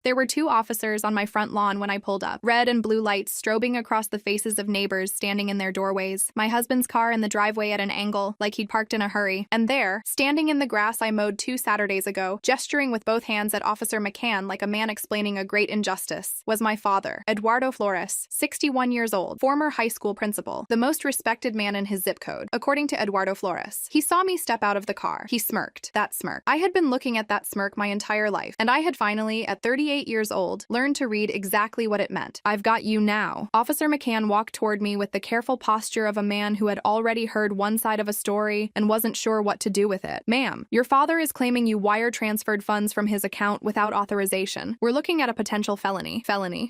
There were 2 officers on my front lawn when I pulled up, red and blue lights strobing across the faces of neighbors standing in their doorways, my husband's car in the driveway at an angle, like he'd parked in a hurry, and there, standing in the grass I mowed 2 Saturdays ago, gesturing with both hands at Officer McCann like a man explaining a great injustice, was my father, Eduardo Flores, 61 years old, former high school principal, the most respected man in his zip code, according to Eduardo Flores. He saw me step out of the car. He smirked. That smirk. I had been looking at that smirk my entire life, and I had finally, at 38 years old, learned to read exactly what it meant. I've got you now. Officer McCann walked toward me with the careful posture of a man who had already heard one side of a story and wasn't sure what to do with it. Ma'am, your father is claiming you wire transferred funds from his account without authorization. We're looking at a potential felony.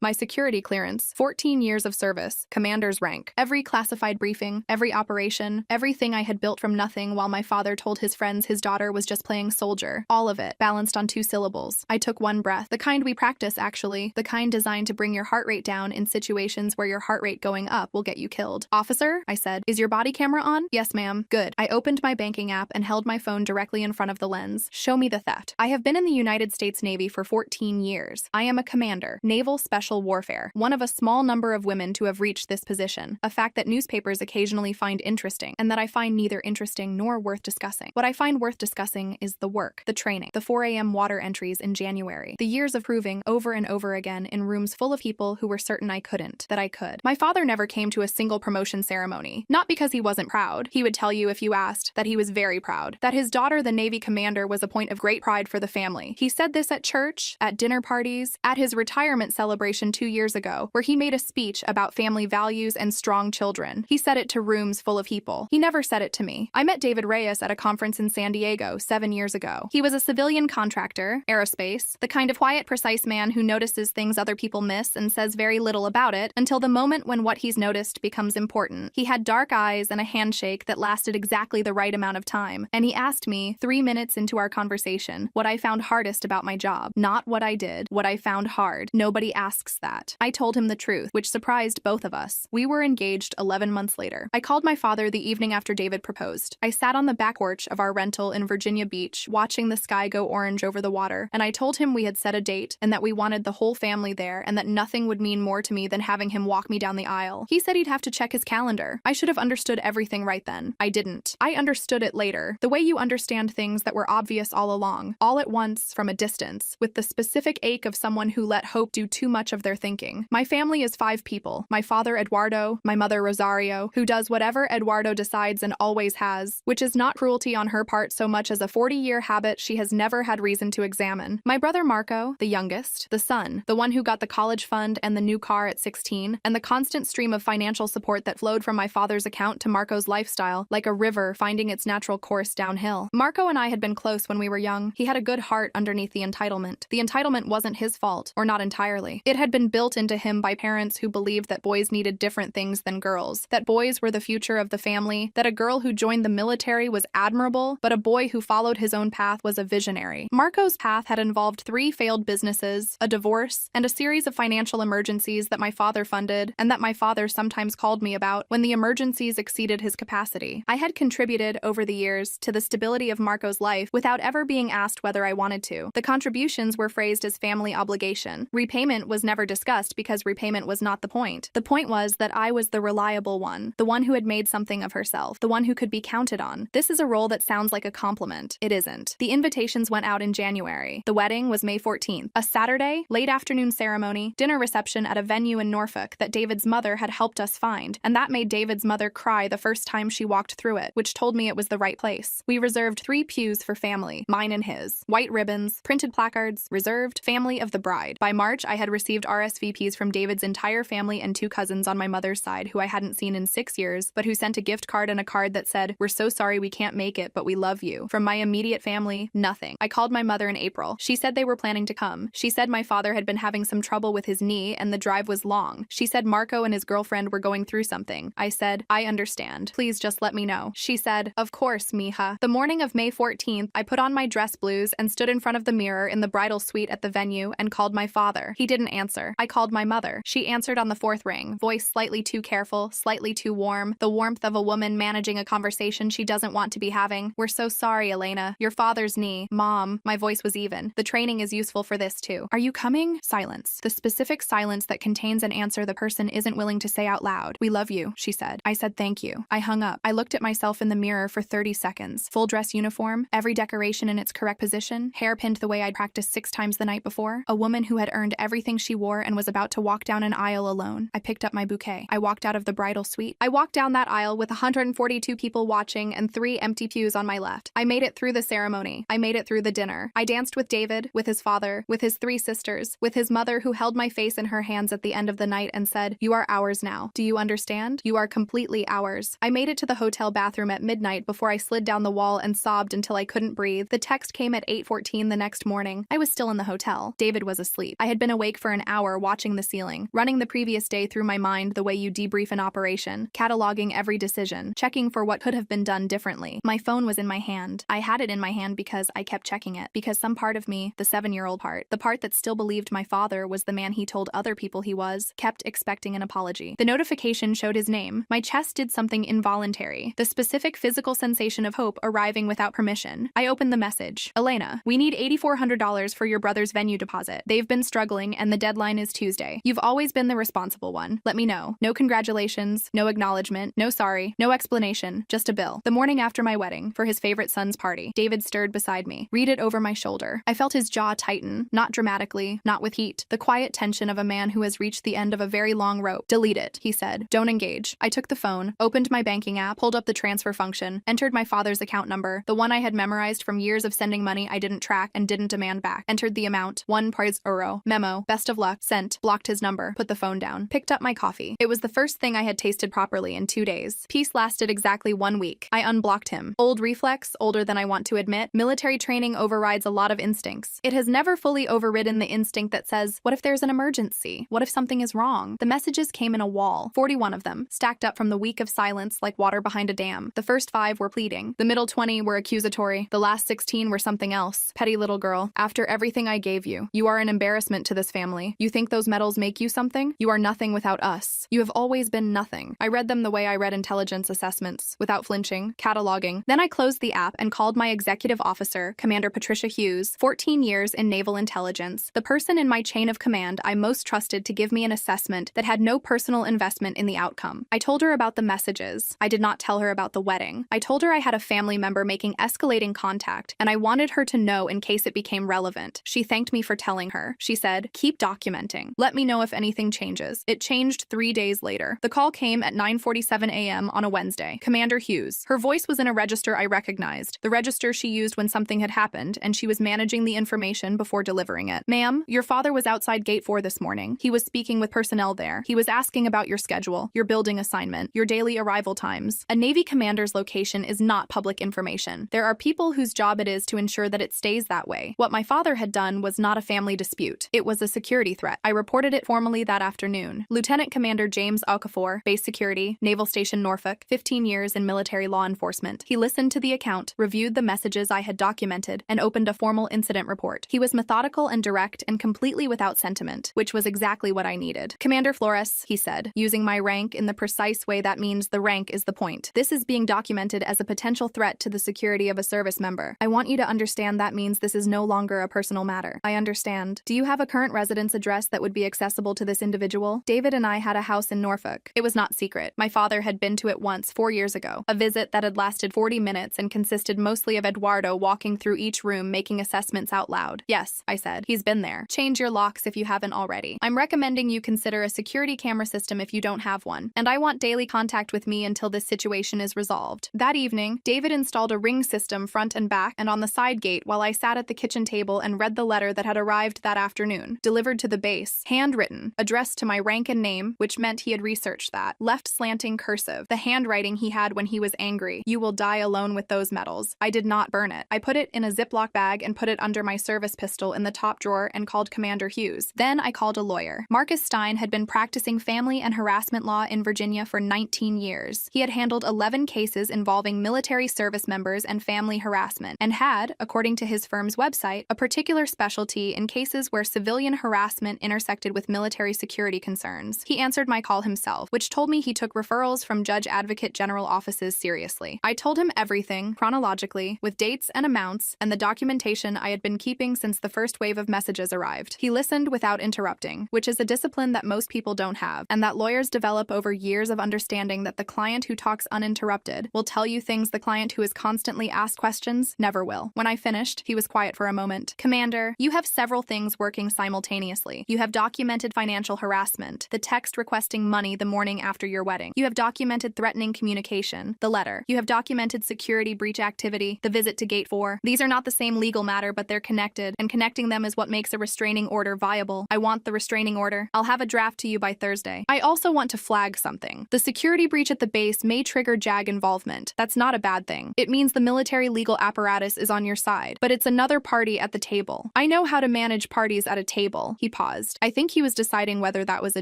My security clearance, 14 years of service, commander's rank. Every classified briefing, every operation, everything I had built from nothing while my father told his friends his daughter was just playing soldier. All of it, balanced on 2 syllables. I took one breath. The kind we practice, actually. The kind designed to bring your heart rate down in situations where your heart rate going up will get you killed. Officer, I said, is your body camera on? Yes, ma'am. Good. I opened my banking app and held my phone directly in front of the lens. Show me the theft. I have been in the United States Navy for 14 years. I am a commander, Naval Special Warfare, one of a small number of women to have reached this position, a fact that newspapers occasionally find interesting, and that I find neither interesting nor worth discussing. What I find worth discussing is the work, the training, the 4 a.m. water entries in January, the years of proving over and over again in rooms full of people who were certain I couldn't, that I could. My father never came to a single promotion ceremony, not because he wasn't proud. He would tell you if you asked that he was very proud, that his daughter, the Navy commander, was a point of great pride for the family. He said this at church, at dinner parties, at his retirement celebration 2 years ago, where he made a speech about family values and strong children. He said it to rooms full of people. He never said it to me. I met David Reyes at a conference in San Diego 7 years ago. He was a civilian contractor, aerospace, the kind of quiet, precise man who notices things other people miss and says very little about it until the moment when what he's noticed becomes important. He had dark eyes and a handshake that lasted exactly the right amount of time, and he asked me, 3 minutes into our conversation, what I found hardest about my job. Not what I did, what I found hard. Nobody asks that. I told him the truth, which surprised both of us. We were engaged 11 months later. I called my father the evening after David proposed. I sat on the back porch of our rental in Virginia Beach, watching the sky go orange over the water, and I told him we had set a date and that we wanted the whole family there and that nothing would mean more to me than having him walk me down the aisle. He said he'd have to check his calendar. I should have understood everything right then. I didn't. I understood it later, the way you understand things that were obvious all along, all at once from a distance, with the specific ache of someone who let hope do too much of their thinking. My family is 5 people. My father, Eduardo, my mother, Rosario, who does whatever Eduardo decides and always has, which is not cruelty on her part so much as a 40-year habit she has never had reason to examine. My brother Marco, the youngest, the son, the one who got the college fund and the new car at 16, and the constant stream of financial support that flowed from my father's account to Marco's lifestyle, like a river finding its natural course downhill. Marco and I had been close when we were young. He had a good heart underneath the entitlement. The entitlement wasn't his fault, or not entirely. It had been built into him by parents who believed that boys needed different things than girls, that boys were the future of the family, that a girl who joined the military was admirable, but a boy who followed his own path was a visionary. Marco's path had involved 3 failed businesses, a divorce, and a series of financial emergencies that my father funded, and that my father sometimes called me about when the emergencies exceeded his capacity. I had contributed, over the years, to the stability of Marco's life without ever being asked whether I wanted to. The contributions were phrased as family obligation. Repayment was never discussed because repayment was not the point. The point was that I was the reliable one, the one who had made something of herself, the one who could be counted on. This is a role that sounds like a compliment. It isn't. The invitations went out in January. The wedding was May 14th. A Saturday, late afternoon ceremony, dinner reception at a venue in Norfolk that David's mother had helped us find, and that made David's mother cry the first time she walked through it, which told me it was the right place. We reserved 3 pews for family, mine and his. White ribbons, printed placards, reserved, family of the bride. By March, I had received RSVPs from David's entire family and 2 cousins on my mother's side who I hadn't seen in 6 years, but who sent a gift card and a card that said, "We're so sorry we can't make it, but we love you." From my immediate family, nothing. I called my mother in April. She said they were planning to come. She said my father had been having some trouble with his knee and the drive was long. She said Marco and his girlfriend were going through something. I said, "I understand. Please just let me know." She said, "Of course, mija." The morning of May 14th, I put on my dress blues and stood in front of the mirror in the bridal suite at the venue and called my father. He didn't answer. I called my mother. She answered on the 4th ring, voice slightly too careful, slightly too warm, the warmth of a woman managing a conversation she doesn't want to be having. "We're so sorry, Elena. Your father's knee." "Mom." My voice was even. "The training is useful for this, yes too. Are you coming? Silence. The specific silence that contains an answer the person isn't willing to say out loud. We love you, she said. I said thank you. I hung up. I looked at myself in the mirror for 30 seconds. Full dress uniform, every decoration in its correct position, hair pinned the way I'd practiced 6 times the night before. A woman who had earned everything she wore and was about to walk down an aisle alone. I picked up my bouquet. I walked out of the bridal suite. I walked down that aisle with 142 people watching and 3 empty pews on my left. I made it through the ceremony. I made it through the dinner. I danced with David, with his father, with his 3 sisters, with his mother who held my face in her hands at the end of the night and said, "You are ours now. Do you understand? You are completely ours." I made it to the hotel bathroom at midnight before I slid down the wall and sobbed until I couldn't breathe. The text came at 8:14 the next morning. I was still in the hotel. David was asleep. I had been awake for an hour watching the ceiling, running the previous day through my mind the way you debrief an operation, cataloging every decision, checking for what could have been done differently. My phone was in my hand. I had it in my hand because I kept checking it, because some part of me, the 7-year-old part, the part that still believed my father was the man he told other people he was, kept expecting an apology. The notification showed his name. My chest did something involuntary, the specific physical sensation of hope arriving without permission. I opened the message. Elena, we need $8,400 for your brother's venue deposit. They've been struggling and the deadline is Tuesday. You've always been the responsible one. Let me know. No congratulations, no acknowledgement, no sorry, no explanation, just a bill. The morning after my wedding, for his favorite son's party. David stirred beside me. Read it over my shoulder. I felt his jaw tighten, not dramatically, not with heat. The quiet tension of a man who has reached the end of a very long rope. Delete it, he said. Don't engage. I took the phone, opened my banking app, pulled up the transfer function, entered my father's account number, the one I had memorized from years of sending money I didn't track and didn't demand back. Entered the amount, €1. Memo, best of luck, sent, blocked his number, put the phone down, picked up my coffee. It was the first thing I had tasted properly in 2 days. Peace lasted exactly 1 week. I unblocked him. Old reflex, older than I want to admit, military training overrides a lot of instincts. It has never fully overridden the instinct that says, what if there's an emergency? What if something is wrong? The messages came in a wall, 41 of them, stacked up from the week of silence like water behind a dam. The first 5 were pleading. The middle 20 were accusatory. The last 16 were something else. Petty little girl, after everything I gave you, you are an embarrassment to this family. You think those medals make you something? You are nothing without us. You have always been nothing. I read them the way I read intelligence assessments, without flinching, cataloging. Then I closed the app and called my executive officer, Commander Patricia Hughes, 14 years in naval intelligence, the person in my chain of command I most trusted to give me an assessment that had no personal investment in the outcome. I told her about the messages. I did not tell her about the wedding. I told her I had a family member making escalating contact, and I wanted her to know in case it became relevant. She thanked me for telling her. She said, keep documenting. Let me know if anything changes. It changed 3 days later. The call came at 9:47 a.m. on a Wednesday. Commander Hughes. Her voice was in a register I recognized, the register she used when something had happened, and she was managing the information before delivering it. Ma'am, your father was outside Gate 4 this morning. He was speaking with personnel there. He was asking about your schedule, your building assignment, your daily arrival times. A Navy commander's location is not public information. There are people whose job it is to ensure that it stays that way. What my father had done was not a family dispute. It was a security threat. I reported it formally that afternoon. Lieutenant Commander James Okafor, Base Security, Naval Station Norfolk, 15 years in military law enforcement. He listened to the account, reviewed the messages I had documented, and opened a formal incident report. He was methodical and direct and completely without sentiment, which was exactly what I needed. Commander Flores, he said, using my rank in the precise way that means the rank is the point. This is being documented as a potential threat to the security of a service member. I want you to understand that means this is no longer a personal matter. I understand. Do you have a current residence address that would be accessible to this individual? David and I had a house in Norfolk. It was not secret. My father had been to it once 4 years ago, a visit that had lasted 40 minutes and consisted mostly of Eduardo walking through each room making assessments out loud. Yes, I said. He's been there. Change your locks if you haven't already. I'm recommending you consider a security camera system if you don't have one, and I want daily contact with me until this situation is resolved. That evening, David installed a ring system front and back and on the side gate while I sat at the kitchen table and read the letter that had arrived that afternoon, delivered to the base, handwritten, addressed to my rank and name, which meant he had researched that, left slanting cursive, the handwriting he had when he was angry. You will die alone with those medals. I did not burn it. I put it in a Ziploc bag and put it under my service pistol in the top drawer and called Commander Hughes. Then I called a lawyer. Marcus Stein had been practicing family and harassment law in Virginia for 19 years. He had handled 11 cases involving military service members and family harassment, and had, according to his firm's website, a particular specialty in cases where civilian harassment intersected with military security concerns. He answered my call himself, which told me he took referrals from Judge Advocate General offices seriously. I told him everything, chronologically, with dates and amounts, and the documentation I had been keeping since the first wave wave of messages arrived. He listened without interrupting, which is a discipline that most people don't have, and that lawyers develop over years of understanding that the client who talks uninterrupted will tell you things the client who is constantly asked questions never will. When I finished, he was quiet for a moment. Commander, you have several things working simultaneously. You have documented financial harassment, the text requesting money the morning after your wedding. You have documented threatening communication, the letter. You have documented security breach activity, the visit to Gate 4. These are not the same legal matter, but they're connected, and connecting them is what makes a restraining order viable. I want the restraining order. I'll have a draft to you by Thursday. I also want to flag something. The security breach at the base may trigger JAG involvement. That's not a bad thing. It means the military legal apparatus is on your side, but it's another party at the table. I know how to manage parties at a table. He paused. I think he was deciding whether that was a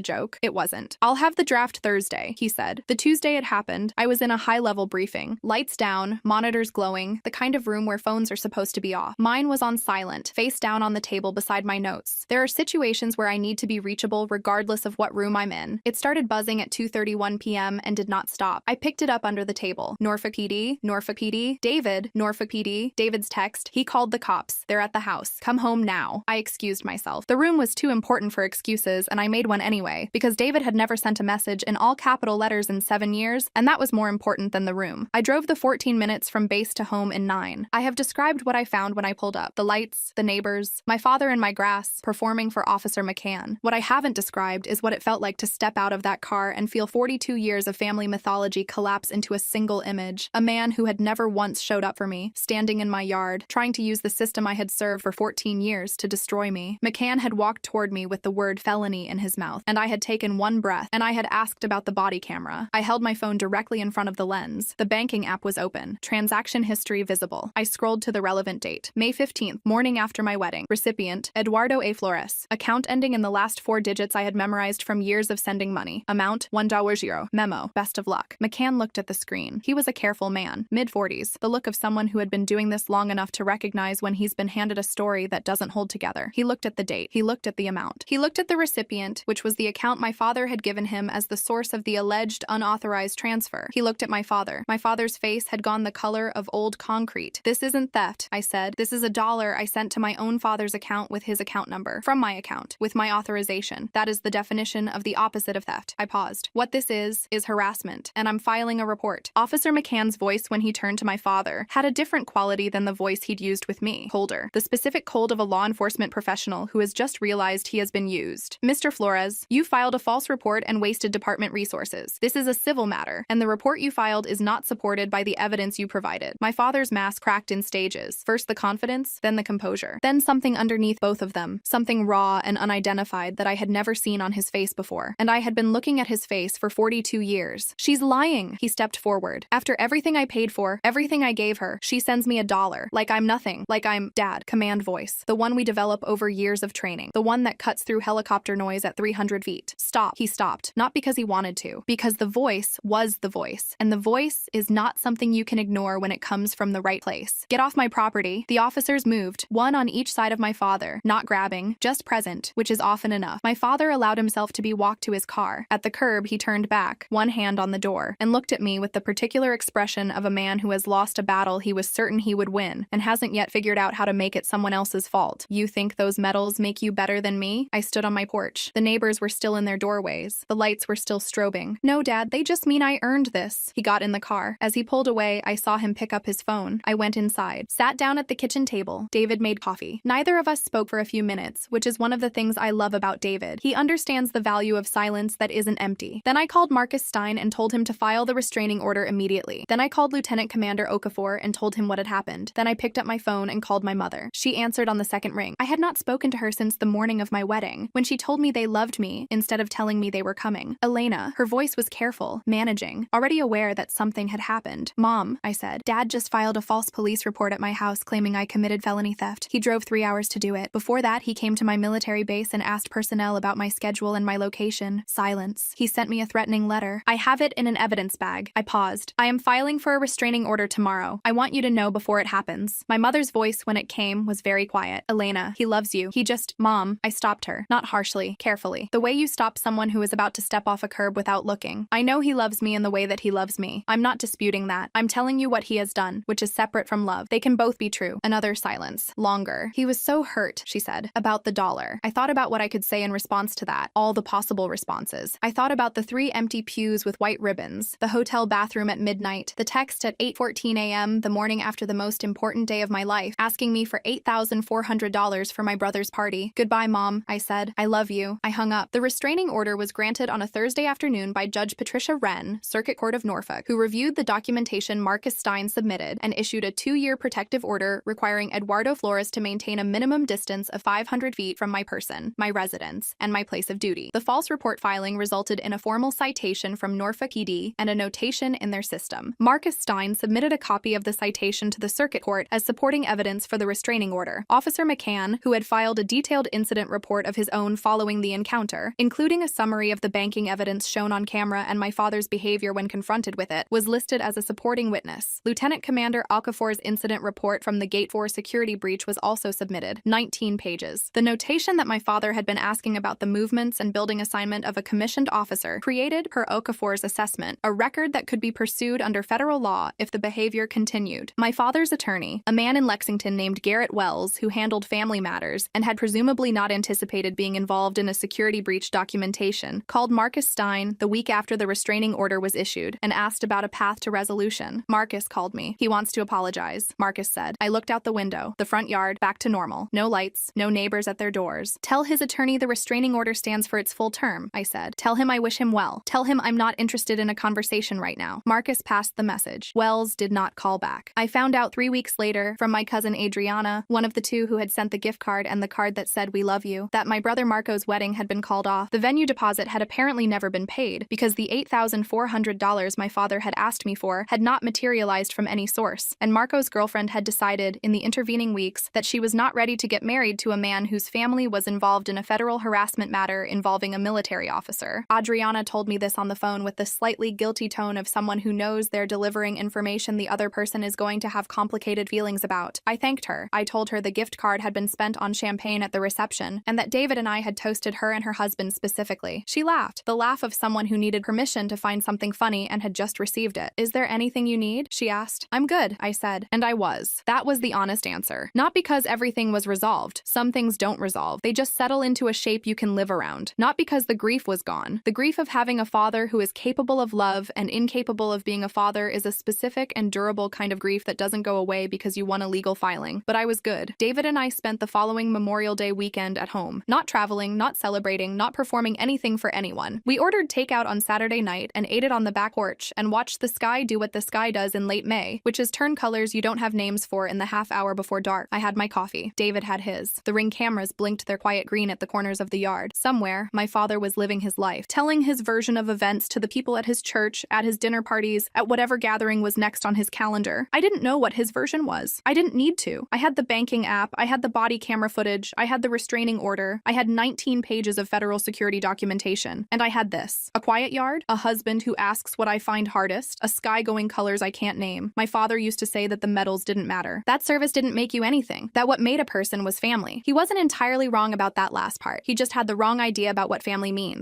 joke. It wasn't. I'll have the draft Thursday, he said. The Tuesday it happened, I was in a high-level briefing. Lights down, monitors glowing, the kind of room where phones are supposed to be off. Mine was on silent, face down on the table beside my notes. There are situations where I need to be reachable regardless of what room I'm in. It started buzzing at 2:31 p.m. and did not stop. I picked it up under the table. Norfolk PD, Norfolk PD, David, Norfolk PD, David's text. He called the cops. They're at the house. Come home now. I excused myself. The room was too important for excuses, and I made one anyway, because David had never sent a message in all capital letters in 7 years, and that was more important than the room. I drove the 14 minutes from base to home in 9. I have described what I found when I pulled up. The lights, the neighbors, my father in my grass, performing for Officer McCann. What I haven't described is what it felt like to step out of that car and feel 42 years of family mythology collapse into a single image. A man who had never once showed up for me, standing in my yard, trying to use the system I had served for 14 years to destroy me. McCann had walked toward me with the word felony in his mouth, and I had taken one breath, and I had asked about the body camera. I held my phone directly in front of the lens. The banking app was open. Transaction history visible. I scrolled to the relevant date. May 15th, morning after my wedding. Recipient, Eduardo A. Flores. Account ending in the last 4 digits I had memorized from years of sending money. Amount, $1. Memo, best of luck. McCann looked at the screen. He was a careful man, mid-40s, the look of someone who had been doing this long enough to recognize when he's been handed a story that doesn't hold together. He looked at the date. He looked at the amount. He looked at the recipient, which was the account my father had given him as the source of the alleged unauthorized transfer. He looked at my father. My father's face had gone the color of old concrete. This isn't theft, I said. This is $1 I sent to my own father's account with his account number. From my account. With my authorization. That is the definition of the opposite of theft. I paused. What this is harassment, and I'm filing a report. Officer McCann's voice when he turned to my father had a different quality than the voice he'd used with me. Colder. The specific cold of a law enforcement professional who has just realized he has been used. Mr. Flores, you filed a false report and wasted department resources. This is a civil matter, and the report you filed is not supported by the evidence you provided. My father's mask cracked in stages. First the confidence, then the composure. Then something underneath both of them. Something raw and unidentified that I had never seen on his face before. And I had been looking at his face for 42 years. She's lying. He stepped forward. After everything I paid for, everything I gave her, she sends me $1. Like I'm nothing. Like I'm Dad. Command voice. The one we develop over years of training. The one that cuts through helicopter noise at 300 feet. Stop. He stopped. Not because he wanted to. Because the voice was the voice. And the voice is not something you can ignore when it comes from the right place. Get off my property. The officers moved. One on each side of my father. Not grabbing. Just present. Which is often enough. My father allowed himself to be walked to his car. At the curb, he turned back. One hand on the door. And looked at me with the particular expression of a man who has lost a battle he was certain he would win. And hasn't yet figured out how to make it someone else's fault. You think those medals make you better than me? I stood on my porch. The neighbors were still in their doorways. The lights were still strobing. No, Dad, they just mean I earned this. He got in the car. As he pulled away, I saw him pick up his phone. I went inside. Sat down at the kitchen table. David made coffee. Neither of us spoke for a few minutes, which is one of the things I love about David. He understands the value of silence that isn't empty. Then I called Marcus Stein and told him to file the restraining order immediately. Then I called Lieutenant Commander Okafor and told him what had happened. Then I picked up my phone and called my mother. She answered on the second ring. I had not spoken to her since the morning of my wedding, when she told me they loved me instead of telling me they were coming. Elena, her voice was careful, managing, already aware that something had happened. Mom, I said, Dad just filed a false police report at my house claiming I committed felony theft. He drove 3 hours to do it. Before that, he came to my military base and asked personnel about my schedule and my location. Silence. He sent me a threatening letter. I have it in an evidence bag. I paused. I am filing for a restraining order tomorrow. I want you to know before it happens. My mother's voice when it came was very quiet. Elena, he loves you. He just, Mom, I stopped her. Not harshly, carefully. The way you stop someone who is about to step off a curb without looking. I know he loves me in the way that he loves me. I'm not disputing that. I'm telling you what he has done, which is separate from love. They can both be true. Another silence. Longer. He was so so hurt, she said, about the dollar. I thought about what I could say in response to that, all the possible responses. I thought about the 3 empty pews with white ribbons, the hotel bathroom at midnight, the text at 8:14 a.m. the morning after the most important day of my life, asking me for $8,400 for my brother's party. Goodbye, Mom, I said. I love you. I hung up. The restraining order was granted on a Thursday afternoon by Judge Patricia Wren, Circuit Court of Norfolk, who reviewed the documentation Marcus Stein submitted and issued a 2-year protective order requiring Eduardo Flores to maintain a minimum distance of 500 feet from my person, my residence, and my place of duty. The false report filing resulted in a formal citation from Norfolk PD and a notation in their system. Marcus Stein submitted a copy of the citation to the Circuit Court as supporting evidence for the restraining order. Officer McCann, who had filed a detailed incident report of his own following the encounter, including a summary of the banking evidence shown on camera and my father's behavior when confronted with it, was listed as a supporting witness. Lieutenant Commander Okafor's incident report from the Gate 4 security breach was also submitted, 19 pages. The notation that my father had been asking about the movements and building assignment of a commissioned officer created, per Okafor's assessment, a record that could be pursued under federal law if the behavior continued. My father's attorney, a man in Lexington named Garrett Wells, who handled family matters and had presumably not anticipated being involved in a security breach documentation, called Marcus Stein the week after the restraining order was issued and asked about a path to resolution. Marcus called me. He wants to apologize, Marcus said. I looked out the window. The front yard, back to normal. No lights, no neighbors at their doors. Tell his attorney the restraining order stands for its full term, I said. Tell him I wish him well. Tell him I'm not interested in a conversation right now. Marcus passed the message. Wells did not call back. I found out 3 weeks later from my cousin Adriana, one of the two who had sent the gift card and the card that said "We love you," that my brother Marco's wedding had been called off. The venue deposit had apparently never been paid because the $8,400 my father had asked me for had not materialized from any source, and Marco's girlfriend had decided in the intervening weeks that she was not ready to get married to a man whose family was involved in a federal harassment matter involving a military officer. Adriana told me this on the phone with the slightly guilty tone of someone who knows they're delivering information the other person is going to have complicated feelings about. I thanked her. I told her the gift card had been spent on champagne at the reception, and that David and I had toasted her and her husband specifically. She laughed, the laugh of someone who needed permission to find something funny and had just received it. Is there anything you need? She asked. I'm good, I said. And I was. That was the honest answer. Not because everything was resolved. Some things don't resolve. They just settle into a shape you can live around. Not because the grief was gone. The grief of having a father who is capable of love and incapable of being a father is a specific and durable kind of grief that doesn't go away because you won a legal filing. But I was good. David and I spent the following Memorial Day weekend at home. Not traveling, not celebrating, not performing anything for anyone. We ordered takeout on Saturday night and ate it on the back porch and watched the sky do what the sky does in late May, which is turn colors you don't have names for in the half hour before dark. I had my coffee. David had his. The Ring cameras blinked their quiet green at the corners of the yard. Somewhere, my father was living his life, telling his version of events to the people at his church, at his dinner parties, at whatever gathering was next on his calendar. I didn't know what his version was. I didn't need to. I had the banking app, I had the body camera footage, I had the restraining order, I had 19 pages of federal security documentation, and I had this. A quiet yard, a husband who asks what I find hardest, a sky going colors I can't name. My father used to say that the medals didn't matter. That service didn't make you anything. That what made a person was family. He wasn't entirely wrong about that last part. He just had the wrong idea about what family means.